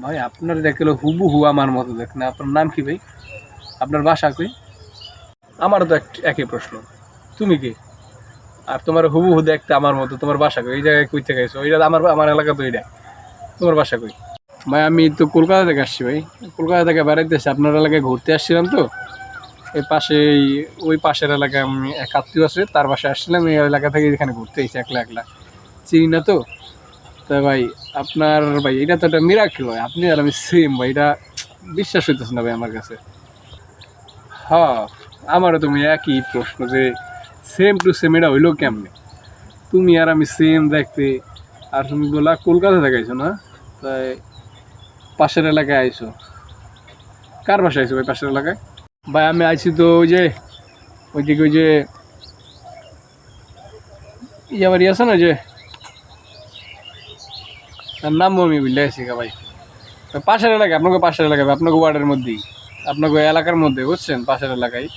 ভাই আপনার দেখলো হুবহু আমার মতো দেখ না। আপনার নাম কি ভাই? আপনার বাসা কই? আমারও তো একই প্রশ্ন। তুমি কি? আর তোমার হুবহু দেখতে আমার মতো, তোমার বাসা কই? এই জায়গায় কই থেকে আইছো? ওইটা আমার এলাকা তো এইটা। তোমার বাসা কই? ভাই আমি তো কলকাতা থেকে আসছি ভাই। কলকাতা থেকে বেড়াইতে আসছি, আপনার এলাকায় ঘুরতে আসছিলাম তো। এই পাশে ওই পাশের এলাকায় আমি এক আত্মীয় আছে, তার বাসায় আসছিলাম। এই এলাকা থেকে এখানে ঘুরতে এসেছি একলা একলা। চিনি না তো। তা ভাই আপনার ভাই এটা তো একটা মিরাকেল ভাই, আপনি আর আমি সেম ভাই, এটা বিশ্বাস হইতেছে না ভাই আমার কাছে। হ্যাঁ, আমারও তুমি একই প্রশ্ন যে সেম টু সেম এটা হইলো কেমনে? তুমি আর আমি সেম দেখতে। আর তুমি বলা কলকাতা থেকে আইছো না? তাই পাশের এলাকায় আইছো। কার বাসায় আইছো ভাই পাশের এলাকায়? ভাই আমি আইছি তো ওই যে ওইদিকে ওই যে ইয়া বাড়ি আছে না, যে তার নাম আমি ভুলে আছি গা ভাই। তো পাশের এলাকায়, আপনাকে পাশের এলাকায়, আপনাকে ওয়ার্ডের মধ্যেই, আপনাকে এলাকার মধ্যে, বুঝছেন, পাশের এলাকায়।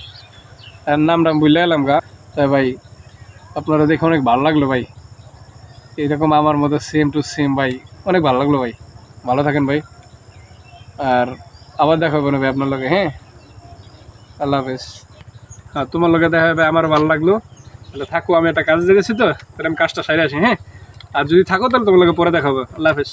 তার নামটা আমি ভুলে এলাম গা। তাই ভাই আপনারা দেখে অনেক ভালো লাগলো ভাই। এরকম আমার মতো সেম টু সেম ভাই, অনেক ভালো লাগলো ভাই। ভালো থাকেন ভাই। আর আবার দেখা হবে না ভাই আপনার লগে। হ্যাঁ, আল্লাহ হাফেজ। হ্যাঁ, তোমার লগে দেখা হবে, আমার ভালো লাগলো। তাহলে থাকো, আমি একটা কাজ দেখেছি তো, তাহলে আমি কাজটা সাইরে আসি। হ্যাঁ, আর যদি থাকো তাহলে তোমার লগে পরে দেখা হবে। আল্লাহ হাফেজ।